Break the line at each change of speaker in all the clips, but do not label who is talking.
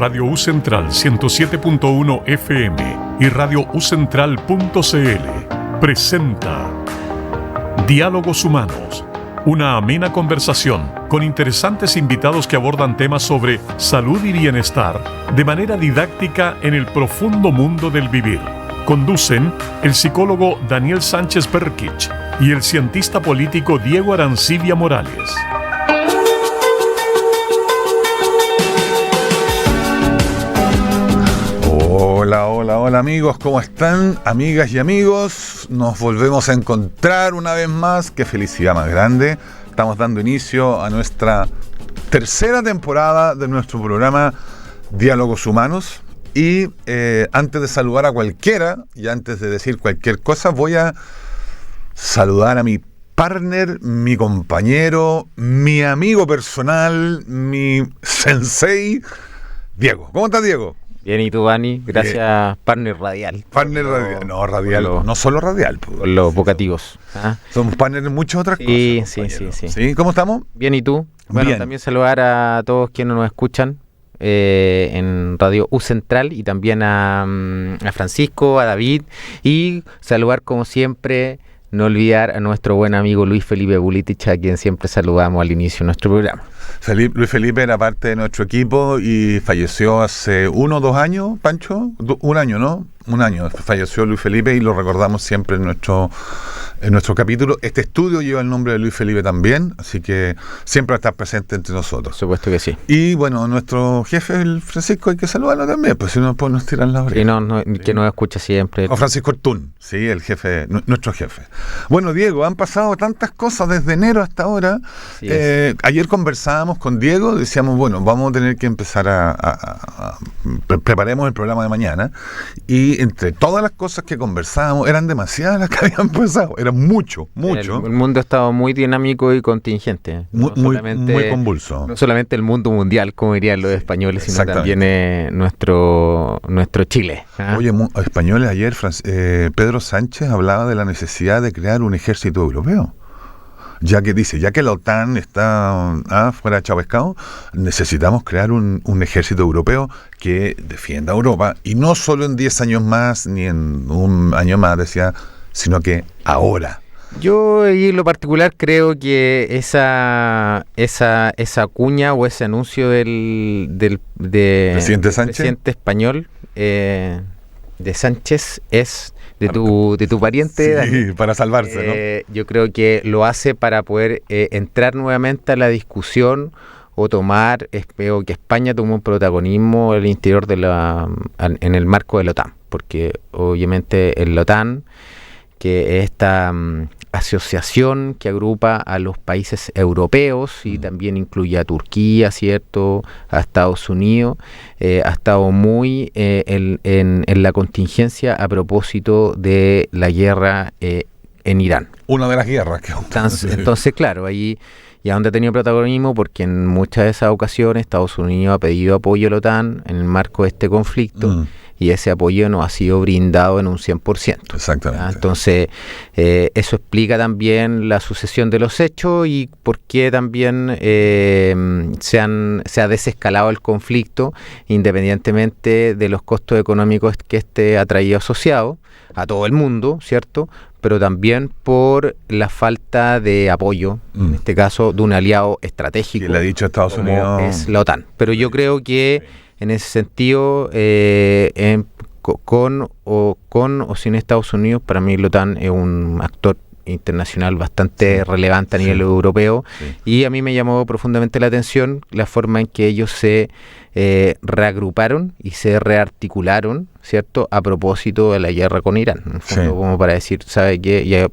Radio U Central 107.1 FM y Radio ucentral.cl presenta Diálogos Humanos, una amena conversación con interesantes invitados que abordan temas sobre salud y bienestar de manera didáctica en el profundo mundo del vivir. Conducen el psicólogo Daniel Sánchez Perkich y el cientista político Diego Arancibia Morales.
Hola amigos, ¿cómo están? Amigas y amigos, nos volvemos a encontrar una vez más. Qué felicidad más grande. Estamos dando inicio a nuestra tercera temporada de nuestro programa Diálogos Humanos. Y antes de saludar a cualquiera y antes de decir cualquier cosa, voy a saludar a mi partner, mi compañero, mi amigo personal, mi sensei, Diego. ¿Cómo estás, Diego?
Bien, ¿y tú, Dani? Gracias, partner radial.
Partner radial. No, radial. No solo radial.
Por los vocativos. ¿Ah?
Somos partners en muchas otras cosas.
Sí.
¿Sí? ¿Cómo estamos?
Bien, ¿y tú? Bueno,
bien.
También saludar a todos quienes nos escuchan en Radio U Central y también a Francisco, a David, y saludar como siempre, no olvidar a nuestro buen amigo Luis Felipe Bulitich, a quien siempre saludamos al inicio de nuestro programa.
Luis Felipe era parte de nuestro equipo y falleció hace 1 o 2 años, Pancho. Un año, ¿no? Un año. Falleció Luis Felipe y lo recordamos siempre en nuestro capítulo. Este estudio lleva el nombre de Luis Felipe también, así que siempre va a estar presente entre nosotros.
Por supuesto que sí.
Y bueno, nuestro jefe, el Francisco, hay que saludarlo también, pues si no después nos tiran la oreja.
Y que nos escucha siempre.
O Francisco Ortún, sí, el jefe, nuestro jefe. Bueno, Diego, han pasado tantas cosas desde enero hasta ahora. Ayer conversábamos con Diego, decíamos, bueno, vamos a tener que empezar preparemos el programa de mañana, y entre todas las cosas que conversábamos, eran demasiadas las que habían pasado, era mucho.
El mundo ha estado muy dinámico y contingente.
Muy convulso.
No solamente el mundo mundial, como dirían los españoles, sino también nuestro Chile. ¿Ah?
Oye, españoles, ayer Pedro Sánchez hablaba de la necesidad de crear un ejército europeo. Ya que la OTAN está fuera de Chabescao, necesitamos crear un ejército europeo que defienda a Europa, y no solo en 10 años más, ni en un año más, decía, sino que ahora.
Yo, en lo particular, creo que esa cuña o ese anuncio del
¿Presidente Sánchez?
Presidente español, de Sánchez, es de tu pariente,
sí,
Dani,
para salvarse, ¿no?
Yo creo que lo hace para poder entrar nuevamente a la discusión o espero que España tome un protagonismo en el interior en el marco de la OTAN, porque obviamente en la OTAN, que es esta asociación que agrupa a los países europeos y también incluye a Turquía, ¿cierto?, a Estados Unidos, ha estado muy en la contingencia a propósito de la guerra en Irán.
Una de las guerras que
entonces, claro, ahí ya donde ha tenido protagonismo, porque en muchas de esas ocasiones Estados Unidos ha pedido apoyo a la OTAN en el marco de este conflicto, y ese apoyo no ha sido brindado en un 100%.
Exactamente.
Entonces, eso explica también la sucesión de los hechos y por qué también se ha desescalado el conflicto, independientemente de los costos económicos que este ha traído asociado a todo el mundo, ¿cierto?, pero también por la falta de apoyo, en este caso, de un aliado estratégico.
Que le ha dicho a Estados Unidos.
Es la OTAN. Pero yo creo que en ese sentido, con o sin Estados Unidos, para mí la OTAN es un actor internacional bastante relevante a nivel europeo, y a mí me llamó profundamente la atención la forma en que ellos se reagruparon y se rearticularon, ¿cierto?, a propósito de la guerra con Irán, en el fondo, como para decir, ¿sabe qué? Ya,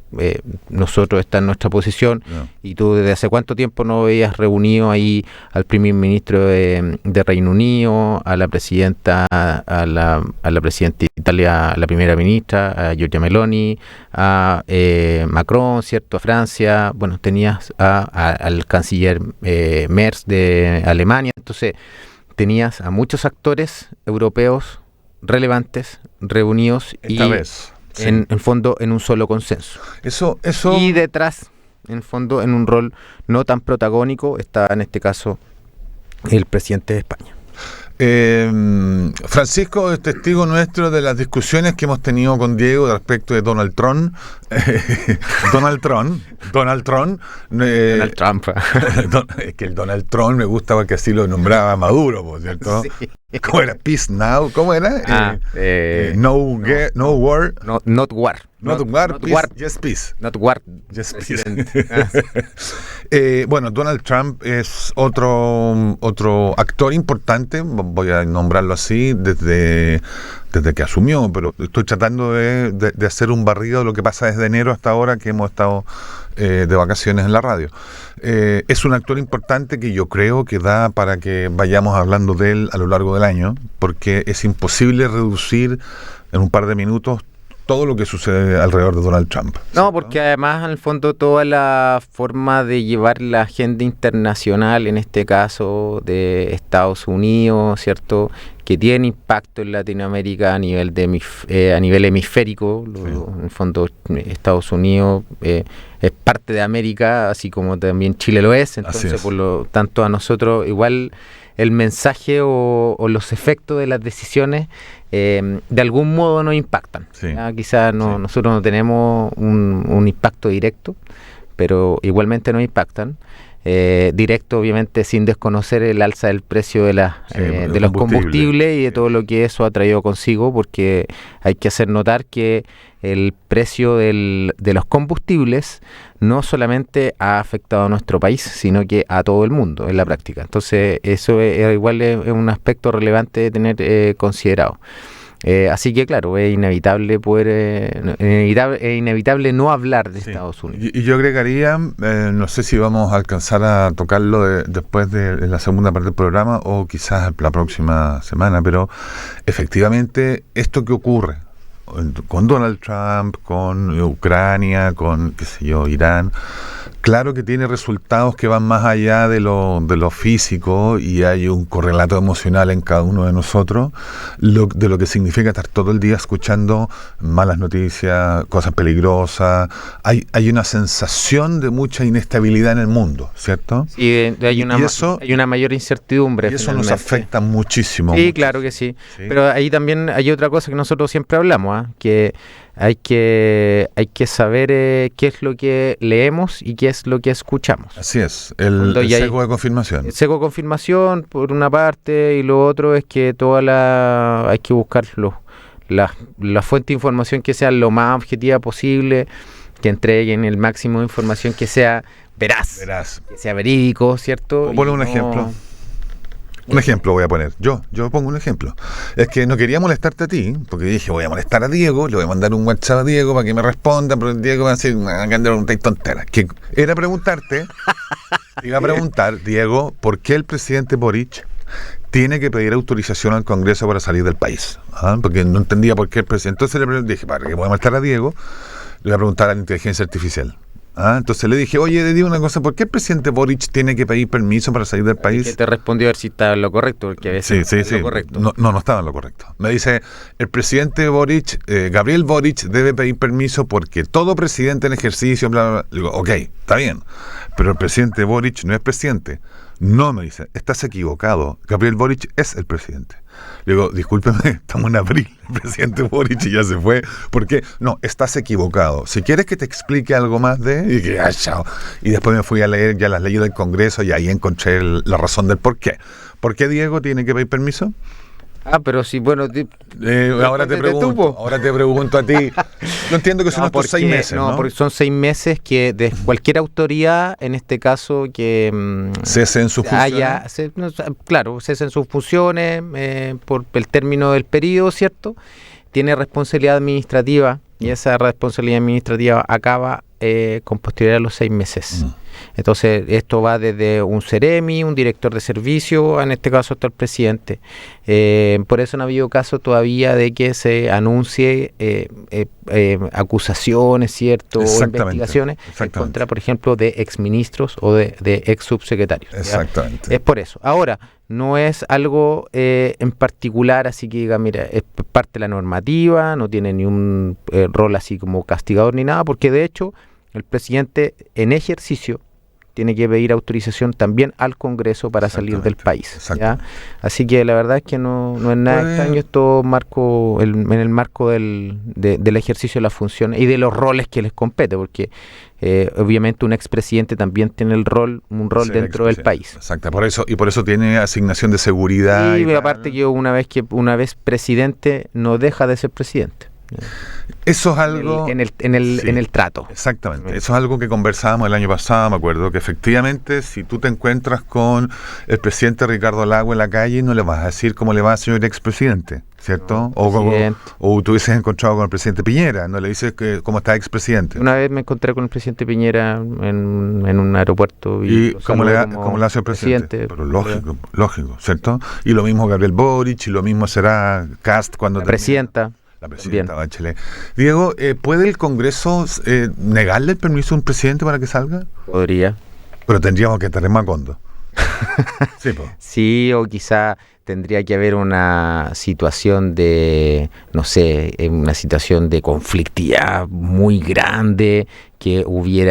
nosotros está en nuestra posición, y tú desde hace cuánto tiempo no habías reunido ahí al primer ministro de Reino Unido, a la presidenta, a la presidenta de Italia, a la primera ministra, a Giorgia Meloni, a Macron, ¿cierto?, a Francia, bueno, tenías al canciller Merz de Alemania, entonces tenías a muchos actores europeos relevantes reunidos en fondo en un solo consenso.
Eso
y detrás, en fondo, en un rol no tan protagónico, está en este caso el presidente de España.
Francisco es testigo nuestro de las discusiones que hemos tenido con Diego respecto de Donald Trump. Donald Trump.
Donald Trump.
Es que el Donald Trump me gusta porque así lo nombraba Maduro, por cierto. Sí. ¿Cómo era? Peace Now. ¿Cómo era? No war.
Not war.
Not war, peace, war. Just peace.
Not war.
Just peace. Bueno, Donald Trump es otro actor importante, voy a nombrarlo así, desde que asumió, pero estoy tratando de hacer un barrido de lo que pasa desde enero hasta ahora que hemos estado de vacaciones en la radio. Es un actor importante que yo creo que da para que vayamos hablando de él a lo largo del año, porque es imposible reducir en un par de minutos todo lo que sucede alrededor de Donald Trump.
No, porque además, en el fondo, toda la forma de llevar la agenda internacional, en este caso de Estados Unidos, ¿cierto?, que tiene impacto en Latinoamérica a nivel a nivel hemisférico. Sí. En el fondo, Estados Unidos es parte de América, así como también Chile lo es. Entonces, por lo tanto, a nosotros igual el mensaje o los efectos de las decisiones de algún modo nos impactan. Sí. Quizás nosotros no tenemos un impacto directo, pero igualmente nos impactan. Directo, obviamente, sin desconocer el alza del precio de los combustibles y de todo lo que eso ha traído consigo, porque hay que hacer notar que el precio de los combustibles no solamente ha afectado a nuestro país, sino que a todo el mundo en la práctica. Entonces, eso igual es un aspecto relevante de tener considerado. Así que claro, es inevitable inevitable no hablar de Estados Unidos.
Y yo agregaría, no sé si vamos a alcanzar a tocarlo después de la segunda parte del programa o quizás la próxima semana, pero efectivamente esto que ocurre con Donald Trump, con Ucrania, con, qué sé yo, Irán, claro que tiene resultados que van más allá de lo físico, y hay un correlato emocional en cada uno de nosotros de lo que significa estar todo el día escuchando malas noticias, cosas peligrosas. Hay una sensación de mucha inestabilidad en el mundo, ¿cierto?
Sí, hay una mayor incertidumbre.
Y eso nos afecta muchísimo.
Sí, claro que sí. Pero ahí también hay otra cosa que nosotros siempre hablamos, que hay que saber qué es lo que leemos y qué es lo que escuchamos.
Así es, el sesgo de confirmación.
El sesgo de confirmación, por una parte, y lo otro es que hay que buscar la fuente de información que sea lo más objetiva posible, que entreguen el máximo de información que sea veraz. Que sea verídico, ¿cierto?
Ponle un ejemplo. Un ejemplo voy a poner. Yo pongo un ejemplo. Es que no quería molestarte a ti, porque dije, voy a molestar a Diego, le voy a mandar un WhatsApp a Diego para que me responda, pero Diego va a decir, un tontera. Que era preguntarte, iba a preguntar, Diego, ¿por qué el presidente Boric tiene que pedir autorización al Congreso para salir del país? Porque no entendía por qué el presidente. Entonces le dije, para que voy a molestar a Diego, le voy a preguntar a la inteligencia artificial. Entonces le dije, oye, le digo una cosa, ¿por qué el presidente Boric tiene que pedir permiso para salir del país?
¿Qué te respondió a ver si estaba en lo correcto? Porque a veces
sí.
Lo correcto.
No estaba en lo correcto. Me dice, el presidente Boric, Gabriel Boric, debe pedir permiso porque todo presidente en ejercicio, bla, bla, bla. Le digo, ok, está bien, pero el presidente Boric no es presidente. No, me dice, estás equivocado, Gabriel Boric es el presidente. Le digo, discúlpeme, estamos en abril, el presidente Boric ya se fue. ¿Por qué? No, estás equivocado. Si quieres que te explique algo más y que, chao. Y después me fui a leer ya las leyes del Congreso y ahí encontré la razón del por qué. ¿Por qué Diego tiene que pedir permiso?
Pero sí, bueno...
ahora te pregunto a ti. Yo entiendo que son estos 6 meses, ¿no?
Porque son 6 meses que de cualquier autoridad, en este caso, que...
cese en sus funciones.
Cese en sus funciones por el término del periodo, ¿cierto? Tiene responsabilidad administrativa y esa responsabilidad administrativa acaba con posterioridad a los 6 meses. Entonces, esto va desde un seremi, un director de servicio, en este caso hasta el presidente. Por eso no ha habido caso todavía de que se anuncie acusaciones, ¿cierto? O investigaciones en contra, por ejemplo, de exministros o de ex subsecretarios.
Exactamente.
Es por eso. Ahora, no es algo en particular, así que diga, mira, es parte de la normativa, no tiene ni un rol así como castigador ni nada, porque de hecho el presidente en ejercicio tiene que pedir autorización también al Congreso para salir del país. ¿Ya? Así que la verdad es que no es nada extraño, es todo en el marco del ejercicio de las funciones y de los roles que les compete, porque obviamente un expresidente también tiene un rol dentro del país.
Exacto, por eso tiene asignación de seguridad.
Y aparte que una vez presidente no deja de ser presidente.
Eso es algo
en el trato.
Exactamente, eso es algo que conversábamos el año pasado, me acuerdo, que efectivamente si tú te encuentras con el presidente Ricardo Lagos en la calle, no le vas a decir cómo le va, señor expresidente, ¿cierto? O tú hubieses encontrado con el presidente Piñera, no le dices cómo está expresidente.
Una vez me encontré con el presidente Piñera en un aeropuerto.
¿Y cómo le hace el presidente? Pero lógico, ¿cierto? Y lo mismo Gabriel Boric, y lo mismo será Kast cuando
la presidenta
Bachelet. Diego, ¿puede el Congreso negarle el permiso a un presidente para que salga?
Podría.
Pero tendríamos que estar en Macondo.
Sí, o quizá tendría que haber una situación de, no sé, una situación de conflictividad muy grande, que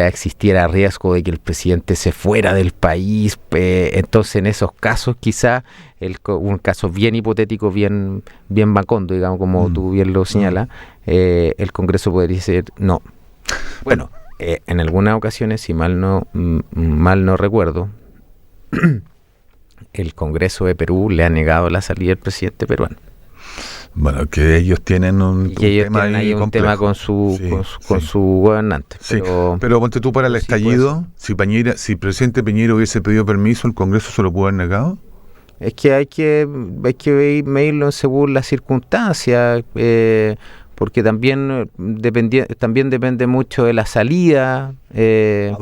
existiera riesgo de que el presidente se fuera del país. Entonces, en esos casos, quizá un caso bien hipotético, bien Macondo, digamos, como tú bien lo señalas, el Congreso podría decir no. Bueno, en algunas ocasiones, si mal no recuerdo, el Congreso de Perú le ha negado la salida del presidente peruano.
Bueno, que ellos tienen un
tema con su gobernante.
Sí, pero ponte tú para el estallido, si el presidente Piñera hubiese pedido permiso, ¿el Congreso se lo pudo haber negado?
Es que hay que medirlo según las circunstancias, porque también depende mucho de la salida, el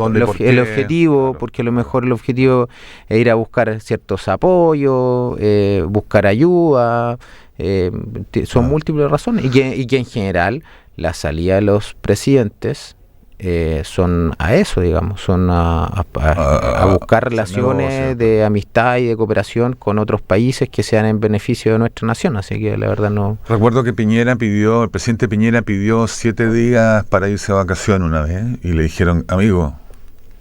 objetivo, porque a lo mejor el objetivo es ir a buscar ciertos apoyos, buscar ayuda, son múltiples razones, y que en general la salida de los presidentes son a eso, digamos, son a buscar relaciones de amistad y de cooperación con otros países que sean en beneficio de nuestra nación, así que la verdad no.
Recuerdo que el presidente Piñera pidió 7 días para irse a vacaciones una vez, y le dijeron, amigo,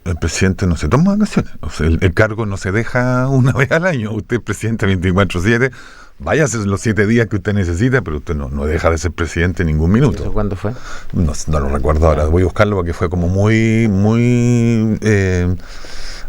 el presidente no se toma vacaciones, o sea, el cargo no se deja una vez al año, usted es presidente 24/7, váyase los 7 días que usted necesita, pero usted no deja de ser presidente ningún minuto.
¿Eso cuándo fue?
No lo recuerdo ahora, voy a buscarlo porque fue como muy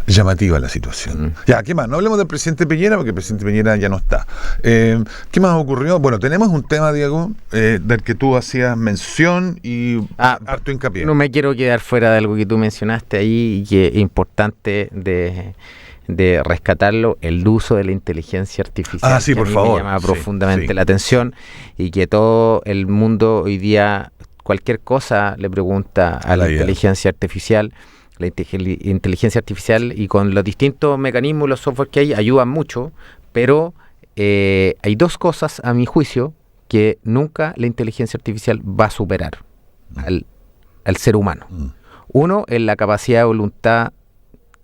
llamativa la situación. Ya, ¿qué más? No hablemos del presidente Piñera porque el presidente Piñera ya no está. ¿Qué más ocurrió? Bueno, tenemos un tema, Diego, del que tú hacías mención y harto hincapié.
No me quiero quedar fuera de algo que tú mencionaste ahí y que es importante de rescatarlo, el uso de la inteligencia artificial.
Sí, por favor.
Me llama profundamente la atención, y que todo el mundo hoy día cualquier cosa le pregunta a la inteligencia artificial. La inteligencia artificial, y con los distintos mecanismos y los software que hay, ayudan mucho, pero hay 2 cosas, a mi juicio, que nunca la inteligencia artificial va a superar al ser humano. Uno es la capacidad de voluntad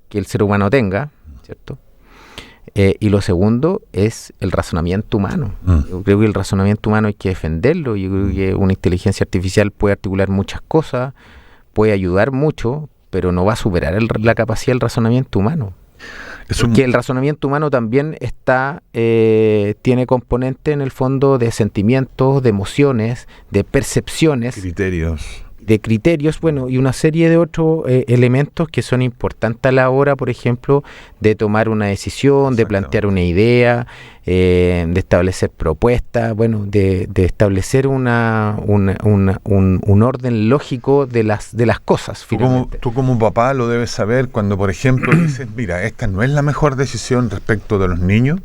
que el ser humano tenga, ¿cierto? Y lo segundo es el razonamiento humano. Yo creo que el razonamiento humano hay que defenderlo. Yo creo que una inteligencia artificial puede articular muchas cosas, puede ayudar mucho, pero no va a superar la capacidad del razonamiento humano. Porque el razonamiento humano también tiene componente en el fondo de sentimientos, de emociones, de percepciones, criterios, bueno, y una serie de otros elementos que son importantes a la hora, por ejemplo, de tomar una decisión, de plantear una idea, de establecer propuestas, bueno, de establecer un orden lógico de las cosas, finalmente.
Tú como papá lo debes saber cuando, por ejemplo, dices, mira, esta no es la mejor decisión respecto de los niños,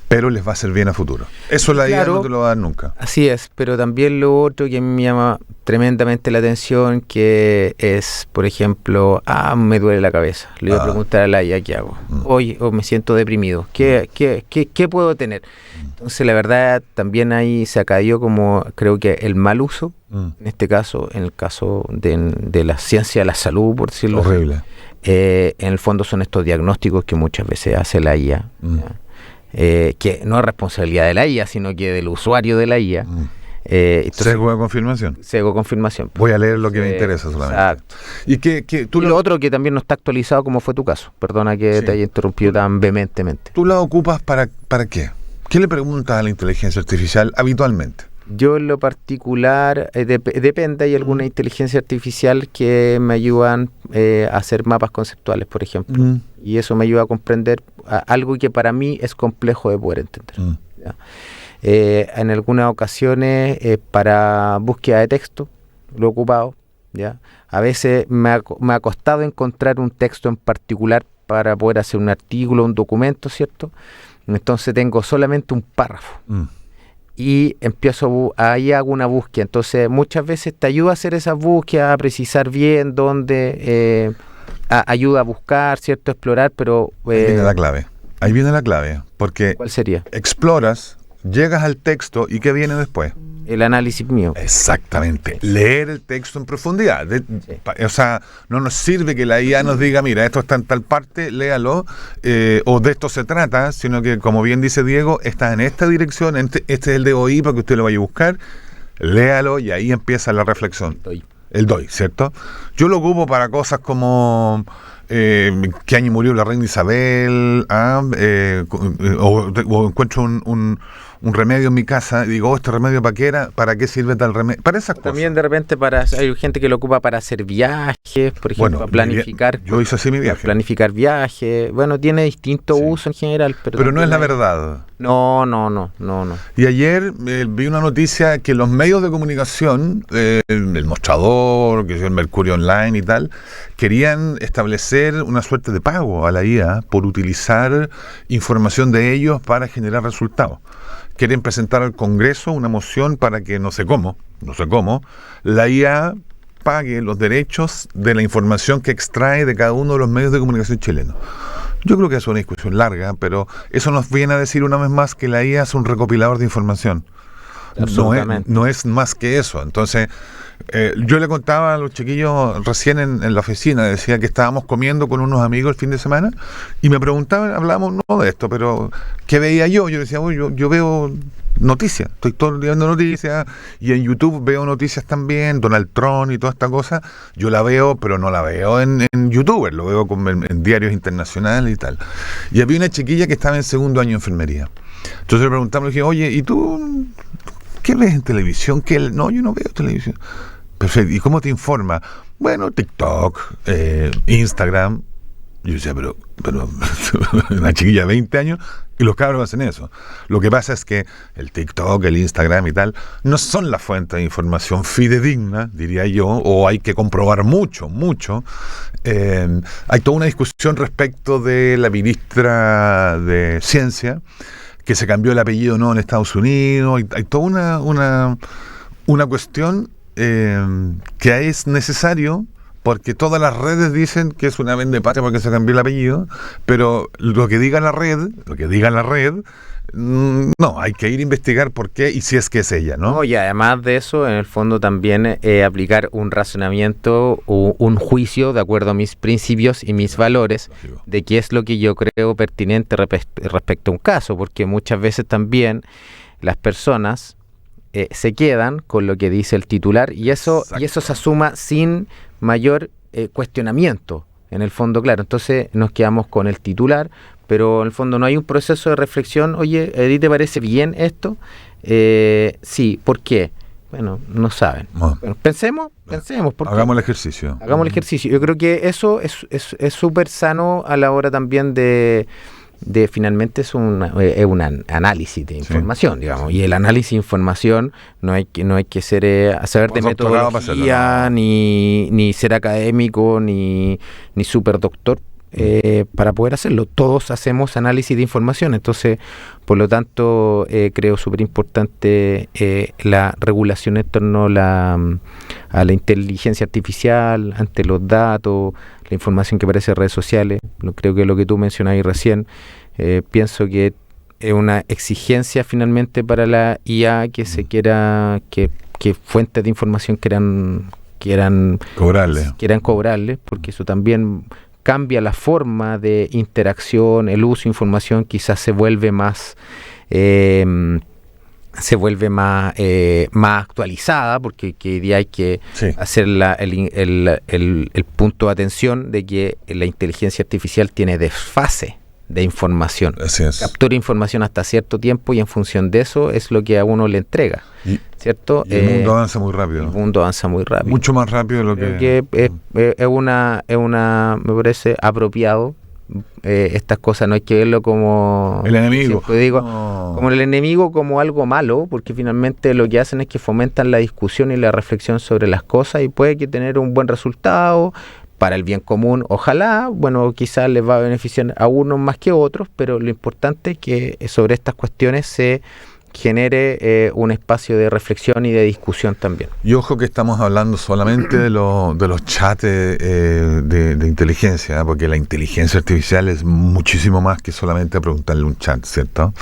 pero les va a hacer bien a futuro. Eso la idea no te lo va a dar nunca.
Así es, pero también lo otro que me llama tremendamente la atención, que es, por ejemplo, me duele la cabeza. Le voy a preguntar a la IA, ¿qué hago? Hoy me siento deprimido. ¿Qué puedo tener? Entonces, la verdad, también ahí se ha caído como, creo que el mal uso, en este caso, en el caso de la ciencia de la salud, por decirlo así.
Horrible.
En el fondo son estos diagnósticos que muchas veces hace la IA, que no es responsabilidad de la IA, sino que del usuario de la IA,
Sesgo de confirmación.
Sesgo de confirmación.
Voy a leer lo que me interesa solamente.
Exacto.
Y
lo otro que también no está actualizado, como fue tu caso. Perdona que te haya interrumpido tan vehementemente.
¿Tú la ocupas para qué? ¿Qué le preguntas a la inteligencia artificial habitualmente?
Yo en lo particular, depende, hay alguna inteligencia artificial que me ayudan a hacer mapas conceptuales, por ejemplo. Y eso me ayuda a comprender algo que para mí es complejo de poder entender. ¿Ya? En algunas ocasiones para búsqueda de texto lo he ocupado, ¿ya? A veces me ha costado encontrar un texto en particular para poder hacer un artículo, un documento, ¿cierto? Entonces tengo solamente un párrafo y empiezo, ahí hago una búsqueda. Entonces muchas veces te ayuda a hacer esa búsqueda, a precisar bien dónde, ayuda a buscar, ¿cierto? A explorar, pero...
Ahí viene la clave, porque...
¿Cuál sería?
Exploras, llegas al texto y ¿qué viene después?
El análisis mío.
Exactamente. Leer el texto en profundidad. O sea, no nos sirve que la IA nos diga, mira, esto está en tal parte, léalo, o de esto se trata, sino que, como bien dice Diego, está en esta dirección, este es el DOI para que usted lo vaya a buscar, léalo y ahí empieza la reflexión. El DOI, ¿cierto? Yo lo ocupo para cosas como... ¿qué año murió la reina Isabel? O encuentro un remedio en mi casa y digo, ¿este remedio para qué era? ¿Para qué sirve tal remedio? Para esas cosas.
También de repente hay gente que lo ocupa para hacer viajes, por ejemplo, para planificar.
Yo hice así mi viaje.
Planificar viajes. Bueno, tiene distinto uso en general.
Pero no es la verdad.
No.
Y ayer vi una noticia que los medios de comunicación, el Mostrador, que es el Mercurio Online y tal, querían establecer una suerte de pago a la IA por utilizar información de ellos para generar resultados. Quieren presentar al Congreso una moción para que no sé cómo, la IA pague los derechos de la información que extrae de cada uno de los medios de comunicación chilenos. Yo creo que es una discusión larga, pero eso nos viene a decir una vez más que la IA es un recopilador de información. No es más que eso. Entonces, yo le contaba a los chiquillos recién en la oficina, decía que estábamos comiendo con unos amigos el fin de semana y me preguntaban, hablábamos no de esto, pero ¿qué veía yo? Yo decía, yo veo noticias, estoy todo el día viendo noticias y en YouTube veo noticias también, Donald Trump y toda esta cosa, yo la veo, pero no la veo en YouTuber, lo veo en diarios internacionales y tal. Y había una chiquilla que estaba en segundo año de enfermería. Entonces le preguntamos, le dije, oye, ¿y tú qué ves en televisión? No, yo no veo televisión. Perfecto. ¿Y cómo te informa? Bueno, TikTok, Instagram. Yo decía, pero una chiquilla de 20 años y los cabros hacen eso. Lo que pasa es que el TikTok, el Instagram y tal, no son la fuente de información fidedigna, diría yo, o hay que comprobar mucho. Hay toda una discusión respecto de la ministra de Ciencia, que se cambió el apellido no en Estados Unidos, hay toda una cuestión que es necesario, porque todas las redes dicen que es una vendepatria porque se cambió el apellido, pero lo que diga la red, no, hay que ir a investigar por qué y si es que es ella, ¿no?
Y además de eso, en el fondo también aplicar un razonamiento o un juicio de acuerdo a mis principios y mis valores de qué es lo que yo creo pertinente respecto a un caso, porque muchas veces también las personas se quedan con lo que dice el titular y eso se asuma sin mayor cuestionamiento. En el fondo, claro, entonces nos quedamos con el titular, pero en el fondo no hay un proceso de reflexión. Oye, ¿a ti te parece bien esto? Sí, ¿por qué? Bueno, no saben. Bueno, pensemos.
Hagamos el ejercicio.
Yo creo que eso es súper sano a la hora también de finalmente es un análisis de información, digamos, y el análisis de información no hay que saber de metodología, ni ser académico, ni super doctor para poder hacerlo. Todos hacemos análisis de información, entonces, por lo tanto, creo súper importante la regulación en torno a la inteligencia artificial, ante los datos, la información que aparece en redes sociales. Creo que lo que tú mencionabas recién, pienso que es una exigencia finalmente para la IA que se quiera que fuentes de información quieran cobrarle, porque eso también cambia la forma de interacción, el uso de información quizás se vuelve más se vuelve más actualizada, porque hoy día hay que hacer el punto de atención de que la inteligencia artificial tiene desfase de información.
Así es.
Captura información hasta cierto tiempo y en función de eso es lo que a uno le entrega. ¿Cierto?
Y el mundo avanza muy rápido.
El mundo avanza muy rápido.
Mucho más rápido de lo que...
es una, me parece apropiado. Estas cosas no hay que verlo como
el enemigo,
digo, como el enemigo, como algo malo, porque finalmente lo que hacen es que fomentan la discusión y la reflexión sobre las cosas y puede que tener un buen resultado para el bien común, ojalá, bueno, quizás les va a beneficiar a unos más que a otros, pero lo importante es que sobre estas cuestiones se genere un espacio de reflexión y de discusión también.
Y ojo que estamos hablando solamente de los chats de inteligencia, porque la inteligencia artificial es muchísimo más que solamente preguntarle un chat, ¿cierto?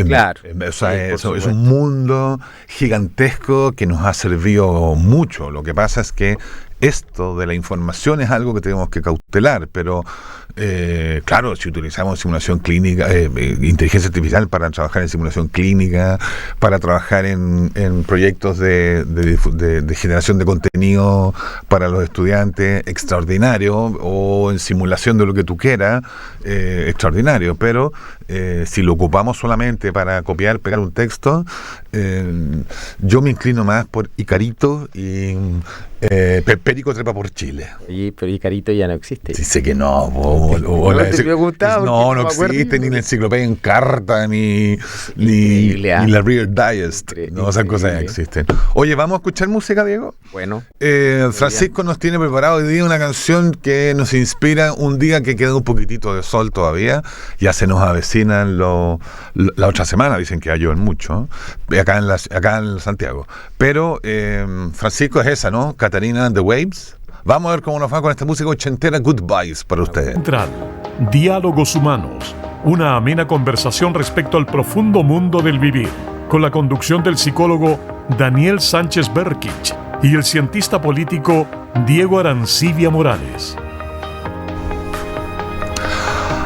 Claro.
O sea, es un mundo gigantesco que nos ha servido mucho. Lo que pasa es que esto de la información es algo que tenemos que cautelar, pero claro, si utilizamos simulación clínica, inteligencia artificial para trabajar en simulación clínica, para trabajar en proyectos de generación de contenido para los estudiantes, extraordinario, o en simulación de lo que tú quieras, extraordinario, pero si lo ocupamos solamente para copiar, pegar un texto, yo me inclino más por Icarito y Perico trepa por Chile.
Pero Icarito ya no existe.
Sí, sé que no.
No
Existe ni la enciclopedia en carta, ni la Reader Digest. No, esas cosas ya existen. Oye, ¿vamos a escuchar música, Diego?
Bueno.
Francisco nos tiene preparado hoy día una canción que nos inspira un día que queda un poquitito de sol todavía. Ya se nos avecinan la otra semana, dicen que llueve mucho, acá en Santiago. Pero Francisco es esa, ¿no? Catarina and the Waves. Vamos a ver cómo nos va con esta música ochentera. Goodbyes para ustedes.
Central, Diálogos Humanos, una amena conversación respecto al profundo mundo del vivir, con la conducción del psicólogo Daniel Sánchez Berkich y el cientista político Diego Arancibia Morales.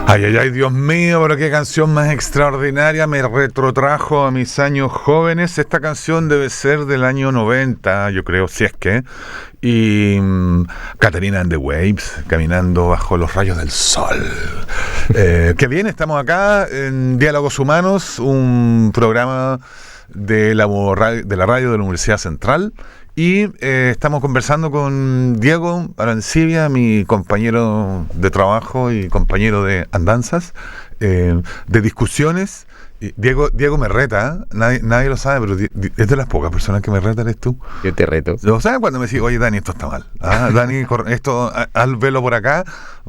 Ay, ay, ay, Dios mío, pero qué canción más extraordinaria, me retrotrajo a mis años jóvenes. Esta canción debe ser del año 90, yo creo, si es que. Y Catarina and the Waves, caminando bajo los rayos del sol. Qué bien, estamos acá en Diálogos Humanos, un programa de la radio de la Universidad Central. Y estamos conversando con Diego Arancibia, mi compañero de trabajo y compañero de andanzas, de discusiones. Diego me reta, nadie lo sabe, pero es de las pocas personas que me reta, eres tú.
Yo te reto.
¿Lo sabes cuando me decís, oye, Dani, esto está mal? Dani, esto, al velo por acá.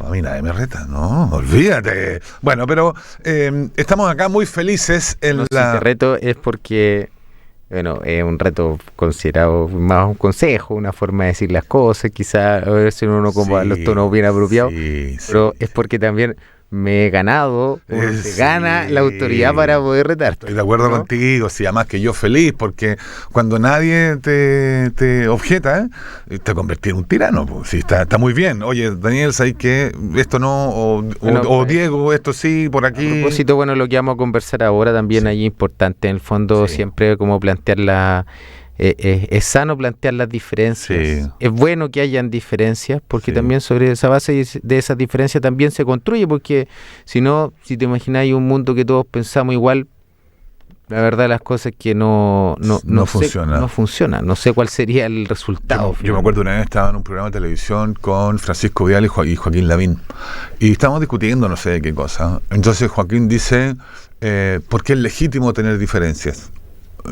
A mí nadie me reta, no, olvídate. Bueno, pero estamos acá muy felices en
Si te reto es porque... Bueno, es un reto considerado más un consejo, una forma de decir las cosas, quizás a ver si uno como los tonos bien apropiados, pero es porque también me he ganado, se gana la autoridad para poder retarte.
Estoy de acuerdo contigo, sí, además que yo feliz, porque cuando nadie te objeta, te convertí en un tirano, pues. Sí, está muy bien. Oye, Daniel, ¿sabes qué? Esto no, o Diego, esto sí, por aquí.
A propósito, bueno, lo que vamos a conversar ahora también ahí importante, en el fondo siempre como plantear es sano plantear las diferencias. Es bueno que hayan diferencias, porque también sobre esa base de esas diferencias también se construye, porque si no, si te imagináis un mundo que todos pensamos igual, la verdad las cosas que no funciona. No sé cuál sería el resultado.
Yo me acuerdo una vez estaba en un programa de televisión con Francisco Vidal y Joaquín Lavín, y estábamos discutiendo no sé de qué cosa. Entonces Joaquín dice, ¿por qué es legítimo tener diferencias?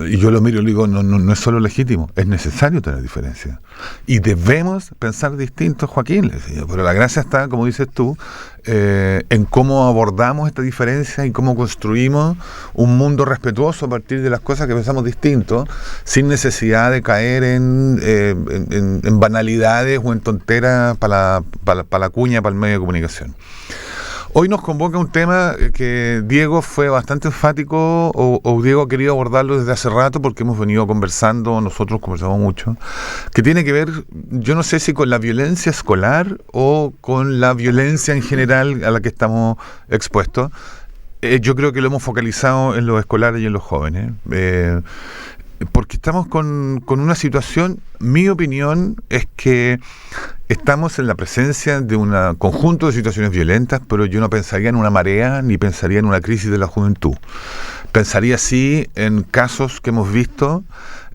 Y yo lo miro y le digo, no es solo legítimo, es necesario tener diferencias. Y debemos pensar distintos, Joaquín, le decía. Pero la gracia está, como dices tú, en cómo abordamos esta diferencia y cómo construimos un mundo respetuoso a partir de las cosas que pensamos distintos, sin necesidad de caer en banalidades o en tonteras para la cuña, para el medio de comunicación. Hoy nos convoca un tema que Diego fue bastante enfático, o Diego ha querido abordarlo desde hace rato porque hemos venido conversando, nosotros conversamos mucho, que tiene que ver, yo no sé si con la violencia escolar o con la violencia en general a la que estamos expuestos. Yo creo que lo hemos focalizado en los escolares y en los jóvenes. Porque estamos con una situación, mi opinión es que estamos en la presencia de un conjunto de situaciones violentas, pero yo no pensaría en una marea ni pensaría en una crisis de la juventud. Pensaría sí en casos que hemos visto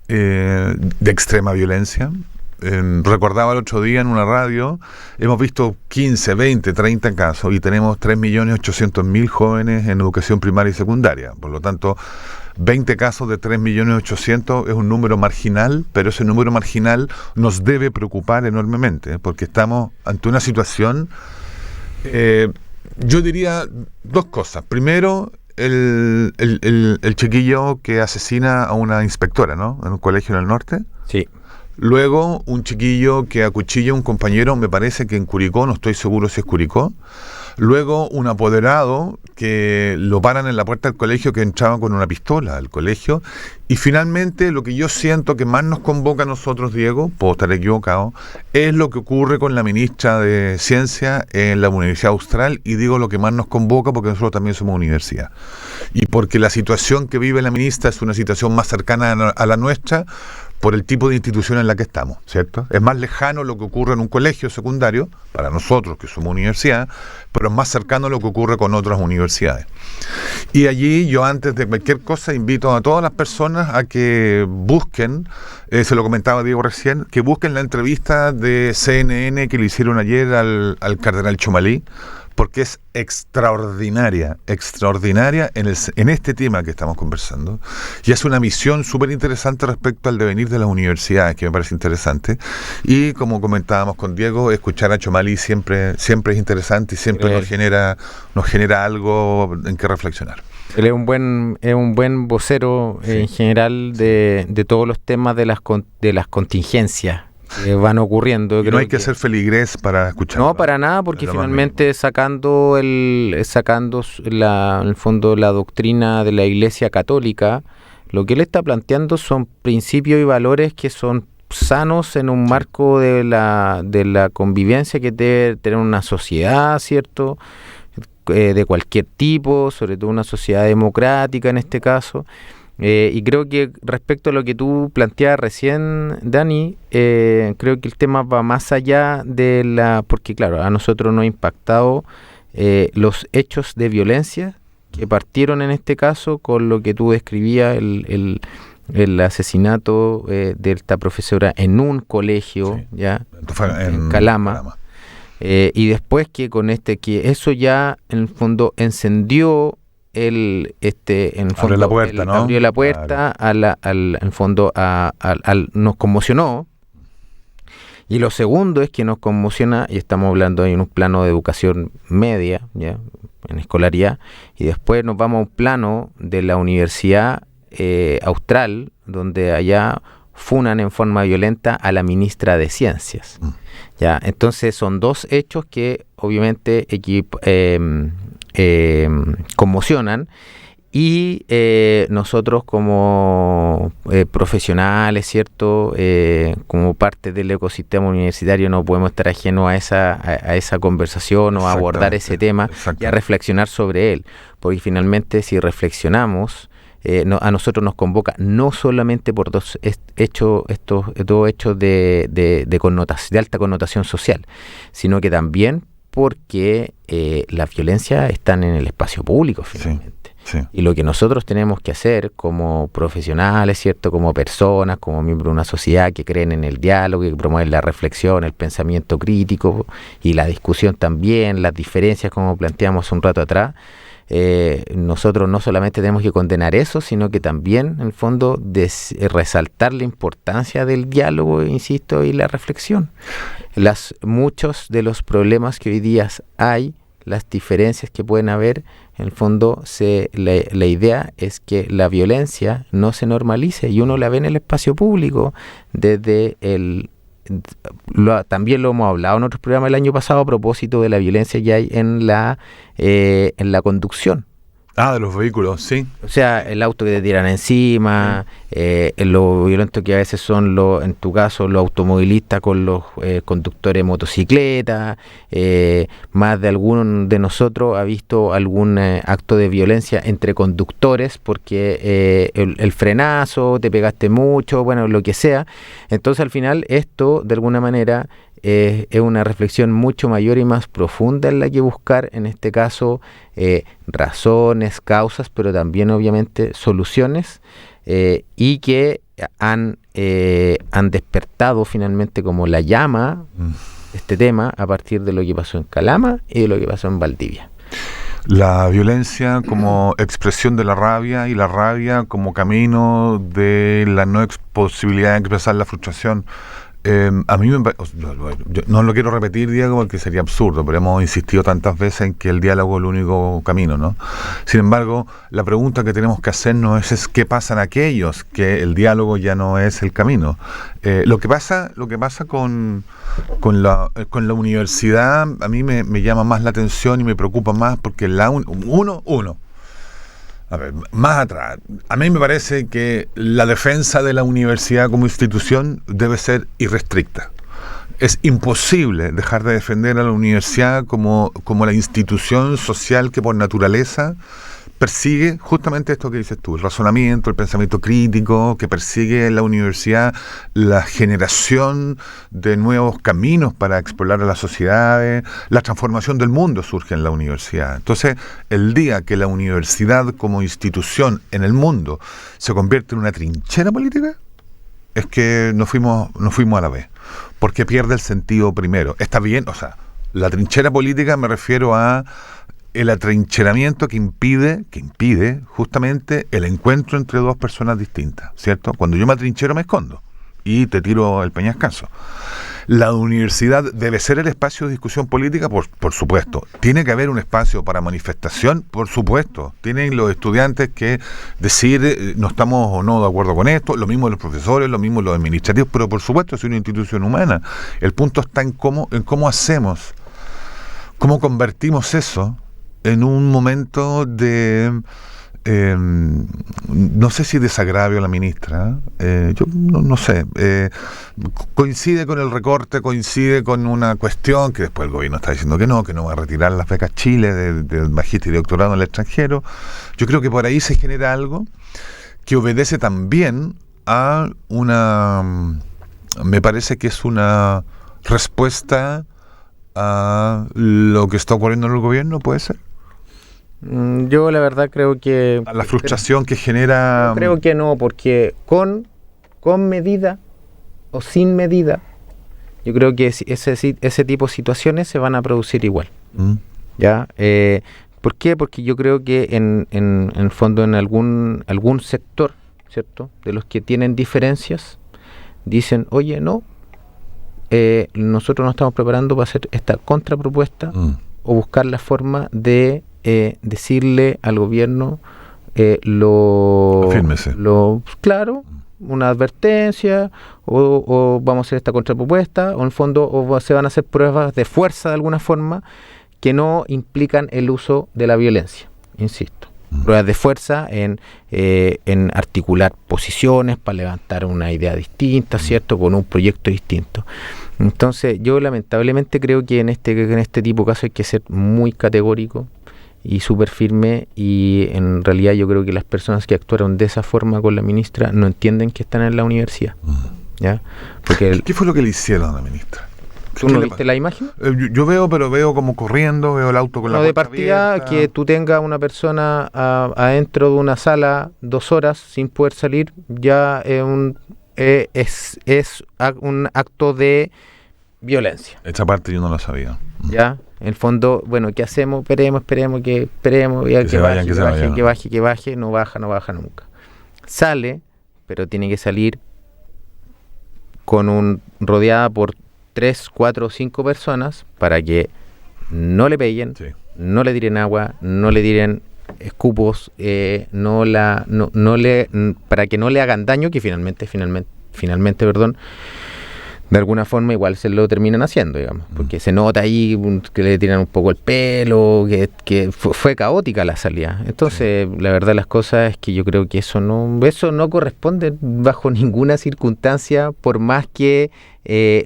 de extrema violencia. Recordaba el otro día en una radio, hemos visto 15, 20, 30 casos y tenemos 3.800.000 jóvenes en educación primaria y secundaria. Por lo tanto, 20 casos de 3.800.000 es un número marginal, pero ese número marginal nos debe preocupar enormemente, porque estamos ante una situación, yo diría dos cosas. Primero, el chiquillo que asesina a una inspectora, ¿no?, en un colegio en el norte.
Sí.
Luego, un chiquillo que acuchilla a un compañero, me parece que en Curicó, no estoy seguro si es Curicó. Luego, un apoderado que lo paran en la puerta del colegio, que entraba con una pistola al colegio. Y finalmente, lo que yo siento que más nos convoca a nosotros, Diego, puedo estar equivocado, es lo que ocurre con la ministra de Ciencia en la Universidad Austral. Y digo lo que más nos convoca porque nosotros también somos universidad. Y porque la situación que vive la ministra es una situación más cercana a la nuestra, por el tipo de institución en la que estamos, ¿cierto? Es más lejano lo que ocurre en un colegio secundario, para nosotros que somos universidad, pero es más cercano a lo que ocurre con otras universidades. Y allí yo, antes de cualquier cosa, invito a todas las personas a que busquen, se lo comentaba Diego recién, que busquen la entrevista de CNN que le hicieron ayer al cardenal Chomalí, porque es extraordinaria en este tema que estamos conversando, y es una visión súper interesante respecto al devenir de las universidades, que me parece interesante. Y como comentábamos con Diego, escuchar a Chomalí siempre es interesante y siempre nos genera algo en que reflexionar.
Él es un buen vocero, sí, en general de todos los temas de las contingencias que van ocurriendo.
Y no hay que ser feligrés para escuchar.
No, para nada, porque finalmente sacando en el fondo la doctrina de la Iglesia Católica, lo que él está planteando son principios y valores que son sanos en un marco de la convivencia que debe tener una sociedad, ¿cierto?, de cualquier tipo, sobre todo una sociedad democrática en este caso. Y creo que respecto a lo que tú planteabas recién, Dani, creo que el tema va más allá porque claro, a nosotros nos ha impactado los hechos de violencia que partieron en este caso con lo que tú describías, el asesinato de esta profesora en un colegio, sí, ya en Calama. Y después que que eso ya en el fondo encendió
abrió la puerta, ¿no?
Abrió la puerta, claro, en el fondo nos conmocionó. Y lo segundo es que nos conmociona, y estamos hablando en un plano de educación media, ya en escolaridad, y después nos vamos a un plano de la Universidad Austral, donde allá funan en forma violenta a la ministra de Ciencias. Ya, entonces son dos hechos que obviamente conmocionan, y nosotros como profesionales, ¿cierto?, como parte del ecosistema universitario no podemos estar ajenos a esa conversación o a abordar ese tema y a reflexionar sobre él, porque finalmente si reflexionamos, a nosotros nos convoca no solamente por dos hechos de alta connotación social, sino que también porque las violencias están en el espacio público finalmente. Sí. Y lo que nosotros tenemos que hacer como profesionales, ¿cierto?, como personas, como miembros de una sociedad que creen en el diálogo, que promueven la reflexión, el pensamiento crítico y la discusión también, las diferencias como planteamos un rato atrás, nosotros no solamente tenemos que condenar eso, sino que también, en el fondo, resaltar la importancia del diálogo, insisto, y la reflexión. Muchos de los problemas que hoy día hay, las diferencias que pueden haber, en el fondo, la idea es que la violencia no se normalice, y uno la ve en el espacio público desde también lo hemos hablado en otros programas el año pasado a propósito de la violencia que hay en la conducción,
De los vehículos, sí.
O sea, el auto que te tiran encima, lo violento que a veces son, en tu caso, los automovilistas con los conductores de motocicleta. Más de alguno de nosotros ha visto algún acto de violencia entre conductores porque el frenazo, te pegaste mucho, bueno, lo que sea. Entonces, al final, esto, de alguna manera, es una reflexión mucho mayor y más profunda en la que buscar, en este caso, razones, causas, pero también obviamente soluciones, y que han despertado finalmente como la llama este tema a partir de lo que pasó en Calama y de lo que pasó en Valdivia.
La violencia como expresión de la rabia y la rabia como camino de la no posibilidad de expresar la frustración. A mí yo no lo quiero repetir, Diego, porque sería absurdo, pero hemos insistido tantas veces en que el diálogo es el único camino, ¿no? Sin embargo, la pregunta que tenemos que hacernos es ¿qué pasa en aquellos que el diálogo ya no es el camino? Lo que pasa con la universidad a mí me llama más la atención y me preocupa más porque a ver, más atrás, a mí me parece que la defensa de la universidad como institución debe ser irrestricta. Es imposible dejar de defender a la universidad como la institución social que por naturaleza persigue justamente esto que dices tú, el razonamiento, el pensamiento crítico, que persigue en la universidad la generación de nuevos caminos para explorar a las sociedades, la transformación del mundo surge en la universidad. Entonces, el día que la universidad como institución en el mundo se convierte en una trinchera política, es que no fuimos a la vez, porque pierde el sentido primero. Está bien, o sea, la trinchera política me refiero a el atrincheramiento que impide justamente el encuentro entre dos personas distintas, ¿cierto? Cuando yo me atrinchero me escondo y te tiro el peñascazo. La universidad debe ser el espacio de discusión política, por supuesto. Tiene que haber un espacio para manifestación, por supuesto. Tienen los estudiantes que decir no estamos o no de acuerdo con esto, lo mismo los profesores, lo mismo los administrativos, pero por supuesto es una institución humana. El punto está en cómo hacemos, cómo convertimos eso en un momento de, no sé si desagravio a la ministra, yo no sé, coincide con el recorte, coincide con una cuestión que después el gobierno está diciendo que no va a retirar las becas Chile del magíster y doctorado en el extranjero. Yo creo que por ahí se genera algo que obedece también a me parece que es una respuesta a lo que está ocurriendo en el gobierno, ¿puede ser?
Yo la verdad creo que...
A la frustración que genera...
Creo que no, porque con medida o sin medida, yo creo que ese tipo de situaciones se van a producir igual. ¿Ya? ¿Por qué? Porque yo creo que en el fondo en algún sector, ¿cierto?, de los que tienen diferencias, dicen, oye, no, nosotros nos estamos preparando para hacer esta contrapropuesta o buscar la forma de decirle al gobierno claro, una advertencia o vamos a hacer esta contrapropuesta o en el fondo o se van a hacer pruebas de fuerza de alguna forma que no implican el uso de la violencia, insisto. Pruebas de fuerza en articular posiciones para levantar una idea distinta, ¿cierto?, con un proyecto distinto. Entonces yo lamentablemente creo que en este tipo de casos hay que ser muy categórico y súper firme, y en realidad yo creo que las personas que actuaron de esa forma con la ministra no entienden que están en la universidad. ¿Ya? Porque
¿Qué fue lo que le hicieron a la ministra?
¿Tú no viste la imagen?
Yo veo como corriendo, veo el auto con la
puerta
puerta
abierta. De partida, que tú tengas una persona adentro de una sala 2 horas sin poder salir, ya es un acto de violencia.
Esta parte yo no la sabía.
Ya, en el fondo, bueno, ¿qué hacemos? Esperemos, que baje, no baja nunca. Sale, pero tiene que salir rodeada por 3, 4 o 5 personas para que no le peguen, no le tiren agua, no le tiren escupos, para que no le hagan daño, que finalmente, de alguna forma igual se lo terminan haciendo, digamos, porque se nota ahí que le tiran un poco el pelo, que fue caótica la salida. Entonces, la verdad de las cosas es que yo creo que eso no corresponde bajo ninguna circunstancia, por más que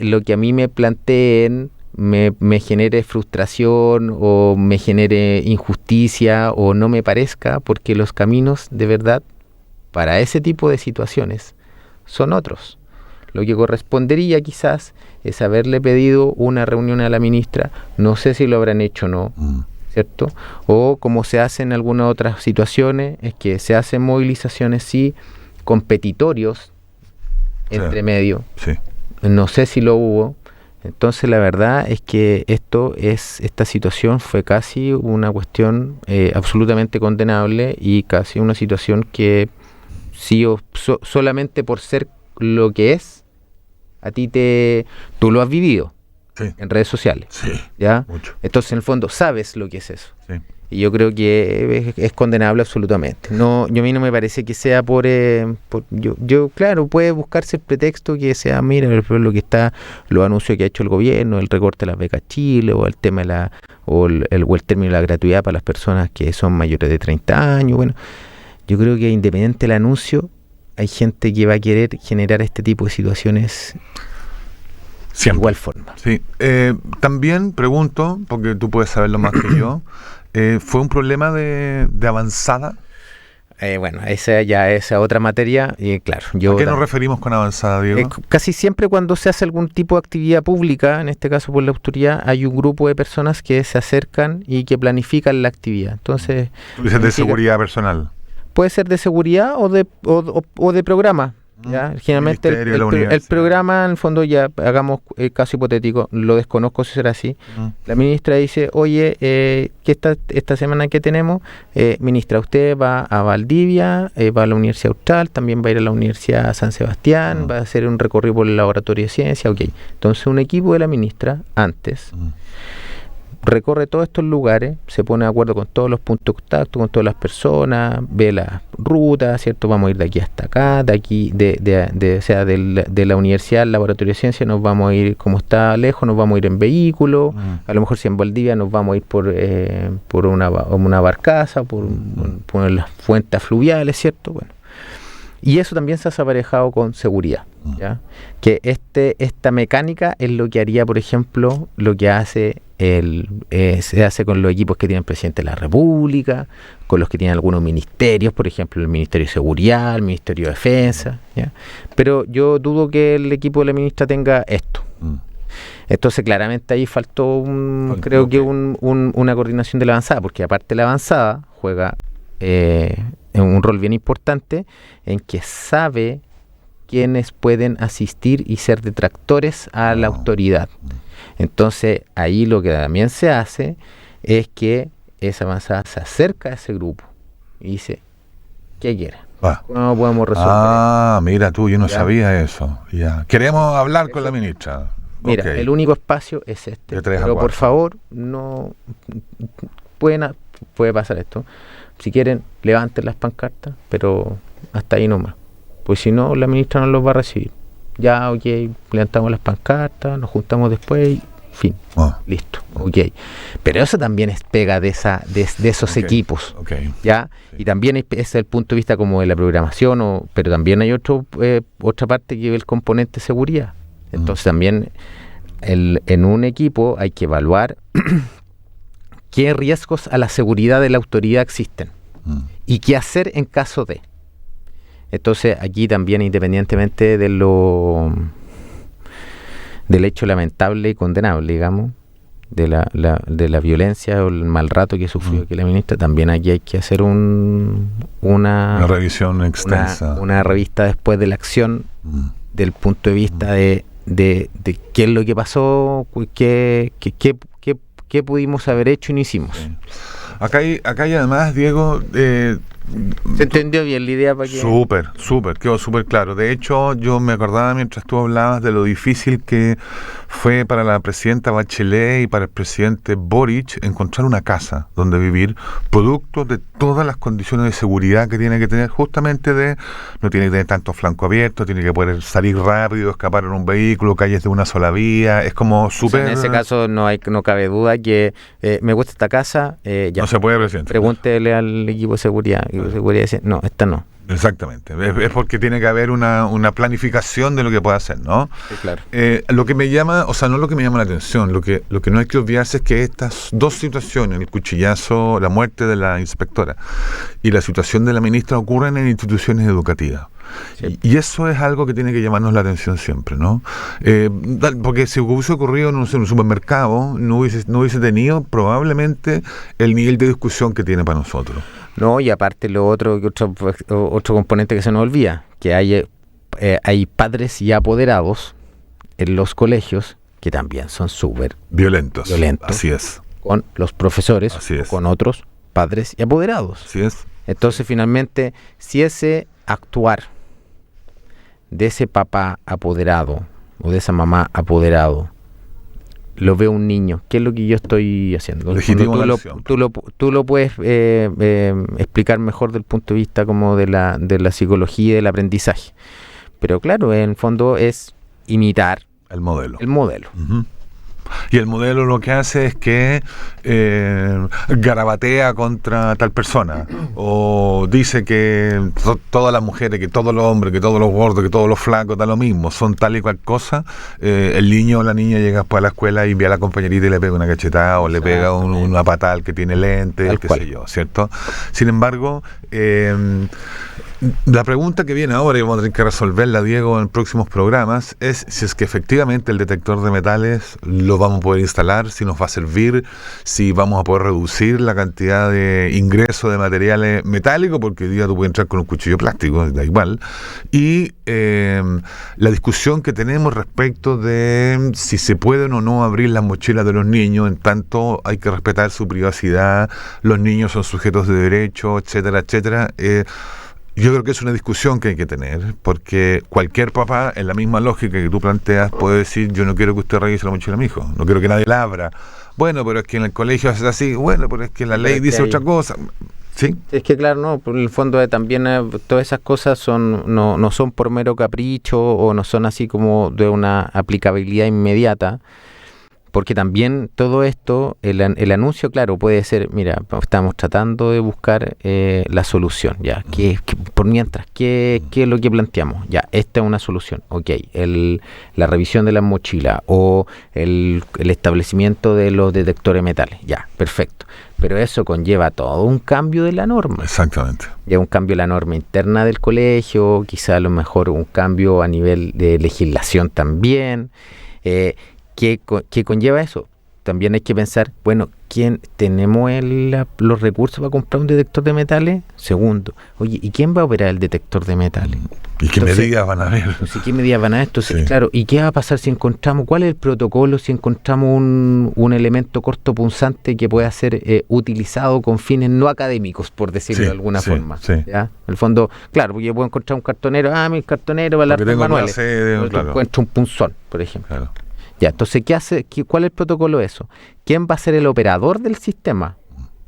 lo que a mí me planteen me genere frustración o me genere injusticia o no me parezca, porque los caminos de verdad para ese tipo de situaciones son otros. Lo que correspondería quizás es haberle pedido una reunión a la ministra, no sé si lo habrán hecho o no, ¿cierto? O como se hace en algunas otras situaciones, es que se hacen movilizaciones, sí, competitorios entre medio.
Sí.
No sé si lo hubo. Entonces la verdad es que esta situación fue casi una cuestión absolutamente condenable y casi una situación que sí, solamente por ser lo que es, tú lo has vivido en redes sociales, ¿ya? Mucho. Entonces en el fondo sabes lo que es eso. Sí. Y yo creo que es condenable absolutamente. A mí no me parece que sea claro, puede buscarse el pretexto que sea, mira, lo que está, los anuncios que ha hecho el gobierno, el recorte de las becas Chile, o el tema el término de la gratuidad para las personas que son mayores de 30 años. Bueno, yo creo que independiente del anuncio, hay gente que va a querer generar este tipo de situaciones de igual forma. Sí.
También pregunto, porque tú puedes saberlo más que yo, ¿fue un problema de avanzada?
Bueno, esa ya es otra materia, y claro.
¿A qué nos referimos con avanzada, Diego?
Casi siempre cuando se hace algún tipo de actividad pública, en este caso por la autoridad, hay un grupo de personas que se acercan y que planifican la actividad. Entonces,
¿tú dices de seguridad personal?
Puede ser de seguridad o de programa. ¿Ya? Generalmente el programa, en el fondo, ya hagamos el caso hipotético, lo desconozco si será así. La ministra dice, oye, que esta semana que tenemos, ministra, usted va a Valdivia, va a la Universidad Austral, también va a ir a la Universidad San Sebastián, va a hacer un recorrido por el laboratorio de ciencia, ok. Entonces un equipo de la ministra antes recorre todos estos lugares, se pone de acuerdo con todos los puntos de contacto, con todas las personas, ve la ruta, ¿cierto? Vamos a ir de aquí hasta acá, de aquí, de la universidad al laboratorio de ciencia, nos vamos a ir, como está lejos, nos vamos a ir en vehículo, a lo mejor si en Valdivia nos vamos a ir por una barcaza, por las fuentes fluviales, ¿cierto? Bueno. Y eso también se ha aparejado con seguridad, ¿ya? Que esta mecánica es lo que haría, por ejemplo, lo que se hace con los equipos que tiene el presidente de la República, con los que tienen algunos ministerios, por ejemplo, el Ministerio de Seguridad, el Ministerio de Defensa, ¿ya? Pero yo dudo que el equipo de la ministra tenga esto. Entonces, claramente ahí faltó creo que una coordinación de la avanzada, porque aparte de la avanzada juega un rol bien importante en que sabe quiénes pueden asistir y ser detractores a la autoridad. Entonces, ahí lo que también se hace es que esa avanzada se acerca a ese grupo y dice, ¿qué quiere? ¿Cómo podemos resolver?
Mira tú, yo no sabía eso. Ya. Queremos hablar con la ministra.
Mira, el único espacio es este. Pero por favor, no puede pasar esto. Si quieren, levanten las pancartas, pero hasta ahí nomás. Pues si no, la ministra no los va a recibir. Ya, ok, levantamos las pancartas, nos juntamos después y fin. Listo, ok. Pero eso también es pega de esos equipos. ¿Ya? Sí. Y también ese es el punto de vista como de la programación, pero también hay otra parte que ve el componente seguridad. Entonces también en un equipo hay que evaluar qué riesgos a la seguridad de la autoridad existen y qué hacer en caso de. Entonces aquí también, independientemente del hecho lamentable y condenable, digamos, de la violencia o el mal rato que sufrió aquí la ministra, también aquí hay que hacer una
revisión extensa,
una revista después de la acción, del punto de vista de qué es lo que pasó, qué pudimos haber hecho y no hicimos.
Sí. Acá hay además, Diego,
¿se entendió bien la idea?
Súper, quedó súper claro. De hecho, yo me acordaba mientras tú hablabas de lo difícil que fue para la presidenta Bachelet y para el presidente Boric encontrar una casa donde vivir, producto de todas las condiciones de seguridad que tiene que tener, justamente no tiene que tener tanto flanco abierto, tiene que poder salir rápido, escapar en un vehículo, calles de una sola vía, es como súper...
En ese caso no cabe duda que me gusta esta casa, ya.
No se puede, presidente.
Pregúntele al equipo de seguridad. El equipo de seguridad dice, no, esta no.
Exactamente, es porque tiene que haber una planificación de lo que puede hacer, ¿no?
Sí, claro.
Lo que me llama, o sea, no lo que me llama la atención, lo que no hay que olvidarse es que estas dos situaciones, el cuchillazo, la muerte de la inspectora y la situación de la ministra, ocurren en instituciones educativas. Sí. Y eso es algo que tiene que llamarnos la atención siempre, ¿no? Porque si hubiese ocurrido en un supermercado, no hubiese tenido probablemente el nivel de discusión que tiene para nosotros.
No, y aparte otro componente que se nos olvida, que hay padres y apoderados en los colegios que también son súper violentos.
Así es.
Con los profesores, o con otros padres y apoderados.
Así es.
Entonces, finalmente, si ese actuar de ese papá apoderado o de esa mamá apoderado lo ve un niño, ¿qué es lo que yo estoy haciendo? Tú lo puedes explicar mejor del punto de vista como de la psicología y del aprendizaje. Pero claro, en el fondo es imitar
el modelo.
Uh-huh.
Y el modelo lo que hace es que garabatea contra tal persona, o dice que todas las mujeres, que todos los hombres, que todos los gordos, que todos los flacos, da lo mismo, son tal y cual cosa. El niño o la niña llega después a la escuela y ve a la compañerita y le pega una cachetada, o le pega una patada al que tiene lentes, qué sé yo, ¿cierto? Sin embargo, la pregunta que viene ahora, y vamos a tener que resolverla, Diego, en próximos programas, es si es que efectivamente el detector de metales lo vamos a poder instalar, si nos va a servir, si vamos a poder reducir la cantidad de ingreso de materiales metálicos, porque hoy día tú puedes entrar con un cuchillo plástico, da igual. Y la discusión que tenemos respecto de si se pueden o no abrir las mochilas de los niños, en tanto hay que respetar su privacidad, los niños son sujetos de derecho, etcétera, etcétera. Yo creo que es una discusión que hay que tener, porque cualquier papá, en la misma lógica que tú planteas, puede decir: yo no quiero que usted revise la mochila de mi hijo, no quiero que nadie la abra. Bueno, pero es que en el colegio es así. Bueno, pero es que la ley dice otra cosa. ¿Sí?
Es que claro, no, por el fondo también todas esas cosas no son por mero capricho, o no son así como de una aplicabilidad inmediata. Porque también todo esto, el anuncio, claro, puede ser, mira, estamos tratando de buscar la solución, ya, por mientras, ¿qué es lo que planteamos? Ya, esta es una solución, ok, la revisión de las mochilas o el establecimiento de los detectores de metales, ya, perfecto. Pero eso conlleva todo un cambio de la norma.
Exactamente.
Ya un cambio de la norma interna del colegio, quizá a lo mejor un cambio a nivel de legislación también, ¿Qué conlleva eso? También hay que pensar, bueno, ¿quién tenemos los recursos para comprar un detector de metales? Segundo, oye, ¿y quién va a operar el detector de metales?
¿Y qué medidas van a haber?
¿Qué medidas van a haber? Entonces, claro, ¿y qué va a pasar si encontramos, cuál es el protocolo si encontramos un elemento cortopunzante que pueda ser utilizado con fines no académicos, por decirlo de alguna forma?
Sí.
¿Ya? En el fondo, claro, porque yo puedo encontrar un cartonero, mi cartonero va a las manuales. Encuentro un punzón, por ejemplo. Claro. Ya, entonces, ¿qué hace? ¿Cuál es el protocolo de eso? ¿Quién va a ser el operador del sistema?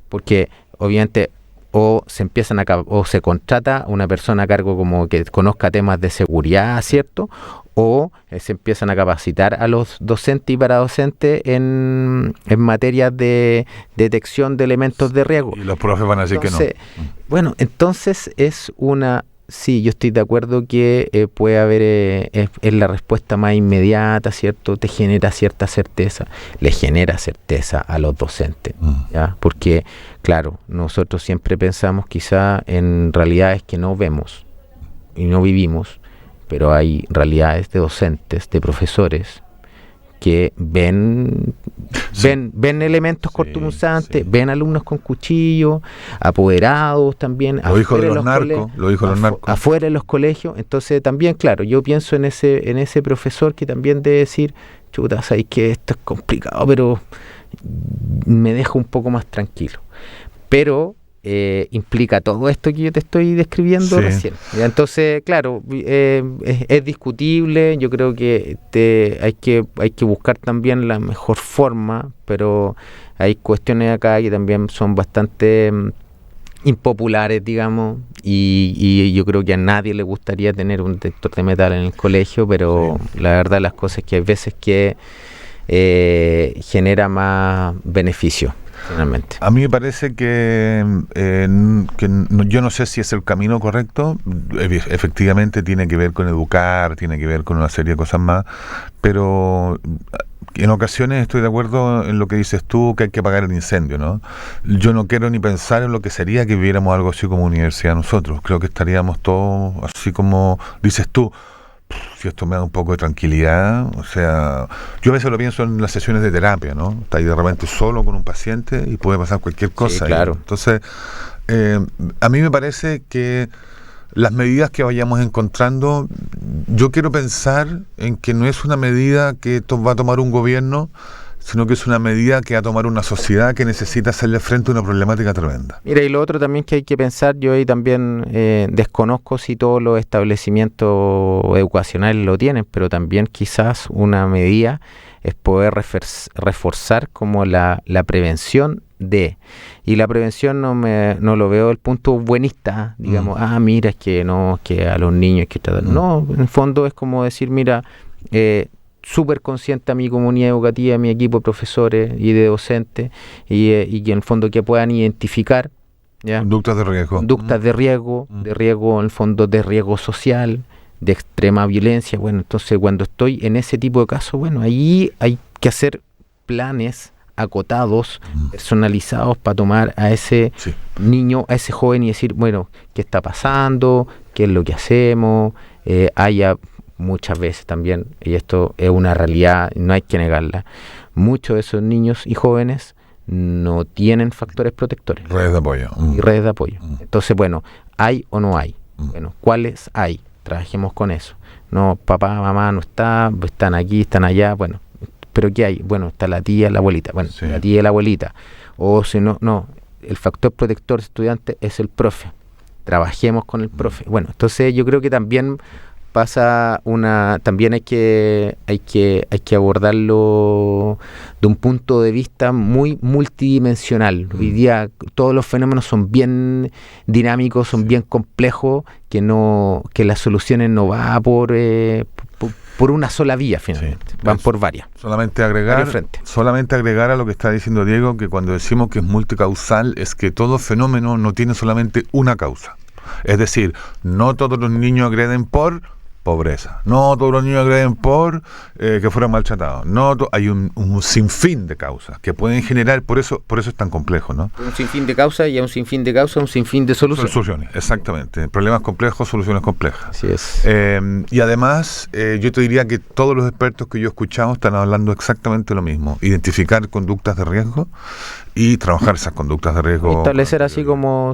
Porque, obviamente, o se contrata una persona a cargo como que conozca temas de seguridad, ¿cierto? O se empiezan a capacitar a los docentes y paradocentes en materia de detección de elementos de riesgo.
Y los profes van a decir que no.
Bueno, entonces es una... Sí, yo estoy de acuerdo que puede haber, es la respuesta más inmediata, ¿cierto? Te genera cierta certeza, le genera certeza a los docentes, ¿ya? Porque, claro, nosotros siempre pensamos quizá en realidades que no vemos y no vivimos, pero hay realidades de docentes, de profesores, que ven elementos cortopunzantes, ven alumnos con cuchillo, apoderados también,
lo dijo de los narcos,
afuera de los colegios. Entonces también, claro, yo pienso en ese profesor que también debe decir, chuta, sabes que esto es complicado, pero me deja un poco más tranquilo. Pero implica todo esto que yo te estoy describiendo recién. ¿Ya? Entonces, claro, es discutible. Yo creo que hay que buscar también la mejor forma, pero hay cuestiones acá que también son bastante impopulares, digamos, y yo creo que a nadie le gustaría tener un detector de metal en el colegio, pero la verdad las cosas es que hay veces que genera más beneficio. Finalmente.
A mí me parece que yo no sé si es el camino correcto. Efectivamente tiene que ver con educar, tiene que ver con una serie de cosas más, pero en ocasiones estoy de acuerdo en lo que dices tú, que hay que apagar el incendio, ¿no? Yo no quiero ni pensar en lo que sería que viviéramos algo así como universidad nosotros. Creo que estaríamos todos así como dices tú. Si esto me da un poco de tranquilidad, o sea, yo a veces lo pienso en las sesiones de terapia, ¿no? Está ahí de repente solo con un paciente y puede pasar cualquier cosa.
Sí, claro.
Entonces, a mí me parece que las medidas que vayamos encontrando, yo quiero pensar en que no es una medida que va a tomar un gobierno, sino que es una medida que va a tomar una sociedad que necesita hacerle frente a una problemática tremenda.
Mira, y lo otro también que hay que pensar, yo ahí también desconozco si todos los establecimientos educacionales lo tienen, pero también quizás una medida es poder reforzar como la prevención y la prevención no lo veo del punto buenista, digamos, mira, es que no, que a los niños hay que tratar. No, en el fondo es como decir, mira, súper consciente a mi comunidad educativa, a mi equipo de profesores y de docentes, y que en el fondo que puedan identificar, ¿ya?
Conductas de riesgo.
Conductas de riesgo, en el fondo de riesgo social, de extrema violencia. Bueno, entonces cuando estoy en ese tipo de casos, bueno, ahí hay que hacer planes acotados, personalizados para tomar a ese niño, a ese joven y decir, bueno, ¿qué está pasando? ¿Qué es lo que hacemos? Haya muchas veces también, y esto es una realidad, no hay que negarla, muchos de esos niños y jóvenes no tienen factores protectores.
Redes de apoyo.
Y redes de apoyo. Entonces, bueno, ¿hay o no hay? Bueno, ¿cuáles hay? Trabajemos con eso. No, papá, mamá no están aquí, están allá, bueno, ¿pero qué hay? Bueno, está la tía, la abuelita. Bueno, la tía y la abuelita. O si no, el factor protector estudiante es el profe. Trabajemos con el profe. Bueno, entonces yo creo que también también hay que abordarlo de un punto de vista muy multidimensional. Hoy día todos los fenómenos son bien dinámicos, son bien complejos, que las soluciones no van por una sola vía finalmente, van por varias.
Solamente agregar a lo que está diciendo Diego, que cuando decimos que es multicausal, es que todo fenómeno no tiene solamente una causa. Es decir, no todos los niños agreden por pobreza, no todos los niños agreden por que fueran maltratados, hay un sinfín de causas que pueden generar, por eso es tan complejo, ¿no?
Un sinfín de causas y a un sinfín de causas un sinfín de soluciones.
Exactamente, problemas complejos, soluciones complejas.
Así es.
Y además, yo te diría que todos los expertos que yo he escuchado están hablando exactamente lo mismo: identificar conductas de riesgo y trabajar esas conductas de riesgo.
Establecer así como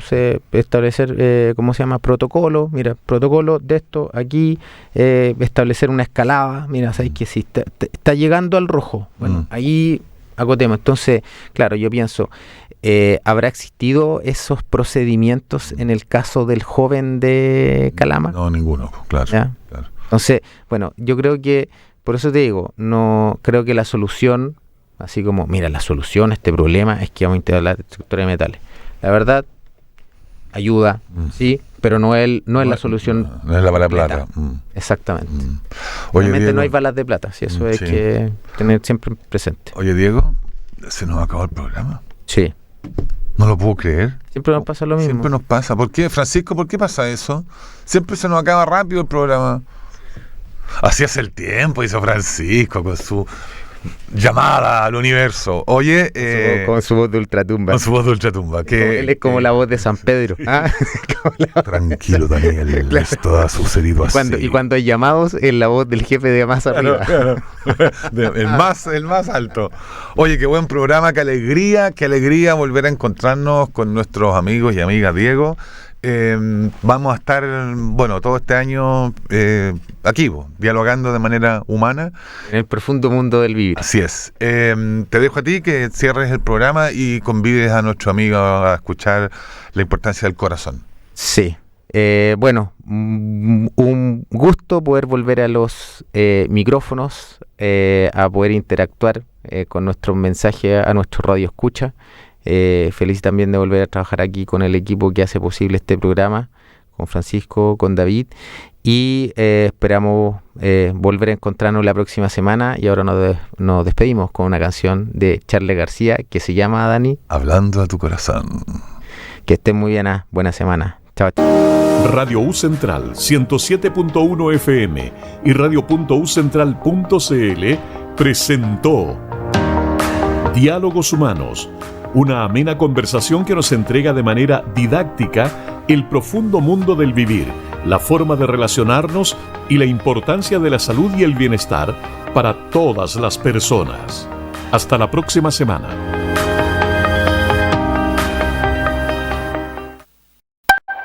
¿cómo se llama? Protocolo. Mira, protocolo de esto aquí, establecer una escalada. Mira, sabes que si está llegando al rojo, bueno, ahí acotemos. Entonces, claro, yo pienso, ¿habrá existido esos procedimientos en el caso del joven de Calama?
No, ninguno, claro.
Entonces, bueno, yo creo que, por eso te digo, no creo que la solución, así como, mira, la solución a este problema es que vamos a integrar la detectora de metales. La verdad, ayuda, sí, pero no es la solución.
No es la bala de plata.
Exactamente.
Oye,
Obviamente
Diego,
no hay balas de plata, sí, eso hay que tener siempre presente.
Oye, Diego, se nos acabó el programa.
Sí.
No lo puedo creer.
Siempre nos pasa lo mismo.
Siempre nos pasa. ¿Por qué, Francisco? ¿Por qué pasa eso? Siempre se nos acaba rápido el programa. Así hace el tiempo, hizo Francisco con su llamada al universo. Oye,
con su voz de ultratumba.
Con su voz de ultratumba.
Él es como la voz de San Pedro.
Tranquilo, Daniel. Claro. Esto ha sucedido así.
Y cuando hay llamados, es la voz del jefe de más arriba.
Claro. el más alto. Oye, qué buen programa, qué alegría volver a encontrarnos con nuestros amigos y amigas, Diego. Vamos a estar, todo este año aquí, dialogando de manera humana.
En el profundo mundo del vivir.
Así es. Te dejo a ti que cierres el programa y convides a nuestro amigo a escuchar la importancia del corazón.
Sí. Bueno, un gusto poder volver a los micrófonos, a poder interactuar con nuestros mensajes a nuestro radio escucha. Feliz también de volver a trabajar aquí con el equipo que hace posible este programa, con Francisco, con David, y esperamos volver a encontrarnos la próxima semana. Y ahora nos despedimos con una canción de Charly García que se llama, Dani,
Hablando a tu corazón.
Que estén muy bien, buena semana. Chao.
Radio U Central 107.1 FM y radio.ucentral.cl presentó Diálogos Humanos, una amena conversación que nos entrega de manera didáctica el profundo mundo del vivir, la forma de relacionarnos y la importancia de la salud y el bienestar para todas las personas. Hasta la próxima semana.